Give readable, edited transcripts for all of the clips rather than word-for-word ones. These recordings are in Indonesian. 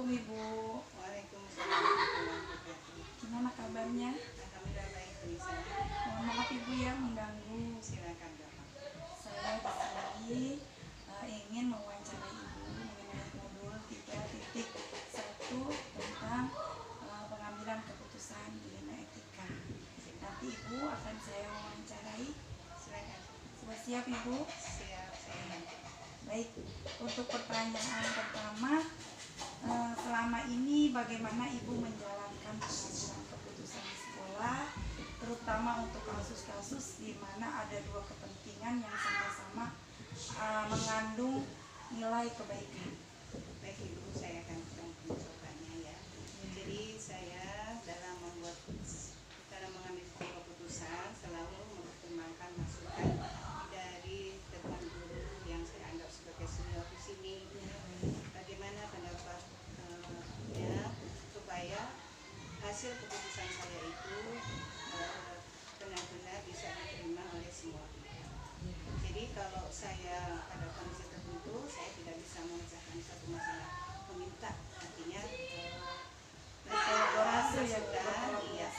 Assalamualaikum Ibu. Waalaikumsalam warahmatullahi wabarakatuh. Gimana kabarnya? Alhamdulillah baik, Nisa. Mohon maaf Ibu ya mengganggu. Silakan Bapak. Saya di sini ingin mewawancarai Ibu mengenai modul 3.1 tentang pengambilan keputusan dilema etika. Nanti Ibu akan saya wawancarai. Silakan. Sudah siap Ibu? Siap, saya. Baik, untuk pertanyaan pertama, selama ini bagaimana Ibu menjalankan pengambilan keputusan di sekolah, terutama untuk kasus-kasus di mana ada dua kepentingan yang sama-sama mengandung nilai kebaikan. Baik Ibu, saya akan mencobanya ya. Jadi saya dalam mengambil keputusan selalu mempertimbangkan masukan dari teman guru yang saya anggap sebagai senior di sini. Bagaimana pendapatnya supaya hasil keputusan saya itu benar-benar bisa diterima oleh semua pihak. Jadi kalau saya pada kondisi tertentu saya tidak bisa memecahkan satu masalah, meminta artinya Kolaborasi ya, iya.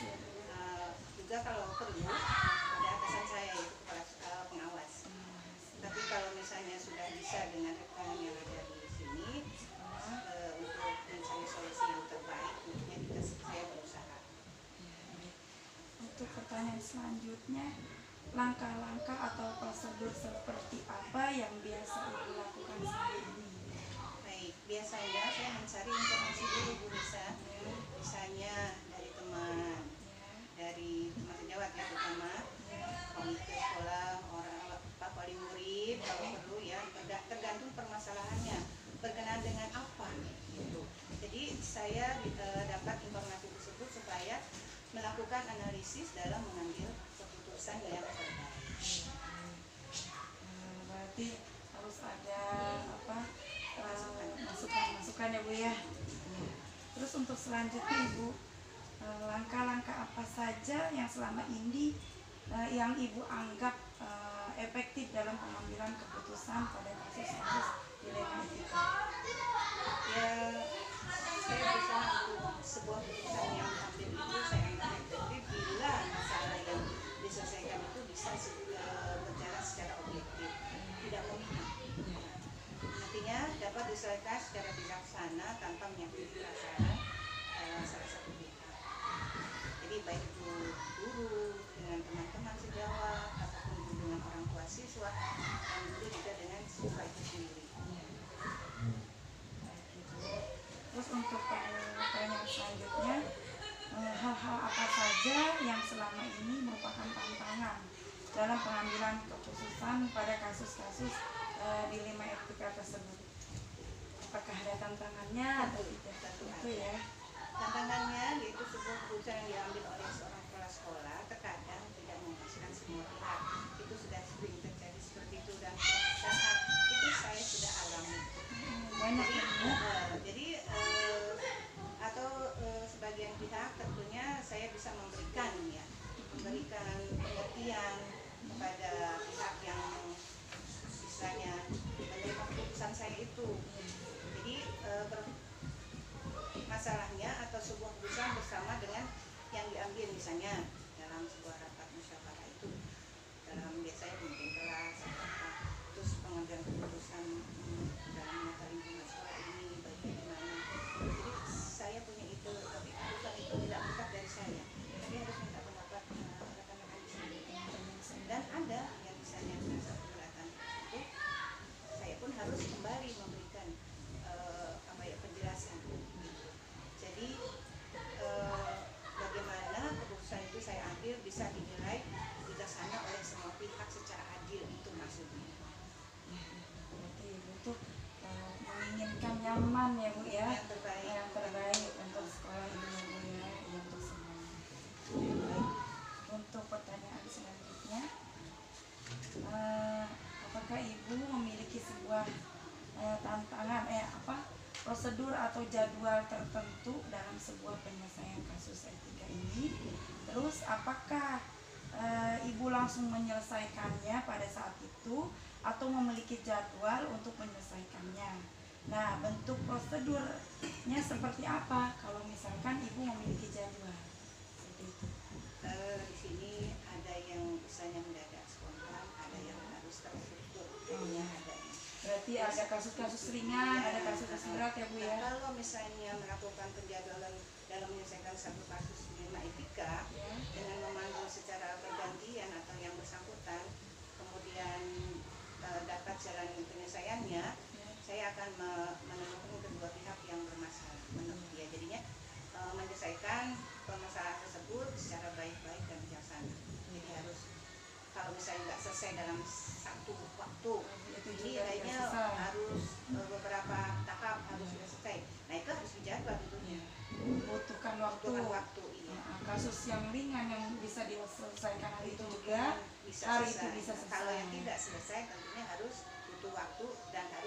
Juga kalau perlu ada atasan saya yaitu kepala pengawas. Tapi kalau misalnya sudah bisa dengan rekan yang ada di sini untuk mencari solusi yang terbaik, tentunya saya berusaha. Untuk pertanyaan selanjutnya, langkah-langkah atau prosedur seperti apa yang biasa Ibu lakukan saat ini? Baik, biasanya saya mencari informasi dulu Bu Nisa, misalnya dari teman sejawat ya, terutama komite sekolah, orang Pak Wali murid, kalau perlu ya, tergantung permasalahannya berkenaan dengan apa gitu. Jadi saya dapat informasi tersebut supaya melakukan analisis dalam mengambil keputusan yang terbaik. Berarti harus ada masukan ya Bu ya. Terus untuk selanjutnya Ibu, langkah-langkah apa saja yang selama ini yang Ibu anggap efektif dalam pengambilan keputusan pada kasus-kasus dilema etika? Ya, saya berusaha untuk sebuah keputusan yang diambil itu saya anggap efektif bila masalah yang diselesaikan itu bisa berjalan secara objektif, tidak memihak. Artinya dapat diselesaikan secara bijaksana tanpa menyakiti perasaan salah satu pihak. Jadi baik itu guru dengan teman-teman sejawat ataupun guru dengan orang tua siswa, dan guru juga dengan siswa itu sendiri. Terus untuk pertanyaan selanjutnya, hal-hal apa saja yang selama ini merupakan tantangan dalam pengambilan keputusan pada kasus-kasus dilema etika tersebut? Apakah ada tantangannya atau tidak? Itu ya. Tantangannya yaitu sebuah keputusan yang diambil oleh seorang kepala sekolah terkadang tidak memuaskan semua pihak. Itu sudah sering terjadi seperti itu, dan saat itu saya sudah alami. Banyak Jadi sebagian pihak tentunya saya bisa memberikan pengertian kepada pihak yang istilahnya menerima keputusan saya itu. Jadi masalahnya atau sebuah keputusan bersama dengan yang diambil misalnya dalam sebuah rapat musyawarah itu, dalam biasanya pemimpin kelas, terus pengambilan keputusan dalam menata lingkungan sekolah ini bagaimana. Jadi saya punya itu, tapi keputusan itu tidak mutlak dari saya, tapi harus minta pendapat rekan-rekan di sini. Dan ada yang misalnya merasa keberatan itu, saya pun harus kembali memberikan penjelasan. Jadi bagaimana keputusan itu saya ambil bisa dinilai bijaksana oleh semua pihak secara adil, itu maksudnya. Berarti Ibu tuh menginginkan nyaman ya Bu ya, yang terbaik untuk sekolah ini ya Bu ya, untuk semuanya. Baik. Untuk pertanyaan selanjutnya, apakah Ibu memiliki sebuah tantangan prosedur atau jadwal tertentu dalam sebuah penyelesaian kasus etika ini? Terus apakah Ibu langsung menyelesaikannya pada saat itu atau memiliki jadwal untuk menyelesaikannya? Nah, bentuk prosedurnya seperti apa kalau misalkan ibu memiliki jadwal seperti itu? Di sini ada yang misalnya mendadak spontan, ada yang harus terstruktur, jadinya ada yang Berarti ada kasus-kasus ringan, ada kasus-kasus berat ya Bu Nah, ya? kalau misalnya melakukan penjadwalan dalam menyelesaikan satu kasus norma etika Ya. dengan memanggil secara bergantian atau yang bersangkutan, kemudian dapat jalan penyelesaiannya, Ya. saya akan menemukan kedua pihak yang bermasalah. Ya, jadinya menyelesaikan permasalahan tersebut secara baik-baik dan bijaksana. Jadi harus, kalau misalnya nggak selesai dalam satu waktu, Itu ini juga lainnya tidak selesai. harus beberapa tahap harus sudah selesai. Nah, itu harus dijadwal tentunya. Butuhkan waktu. Butuhkan waktu, iya. Nah, kasus yang ringan yang bisa diselesaikan hari itu Itu juga bisa hari selesai. itu bisa Kalau yang selesai. tidak selesai tentunya harus butuh waktu dan harus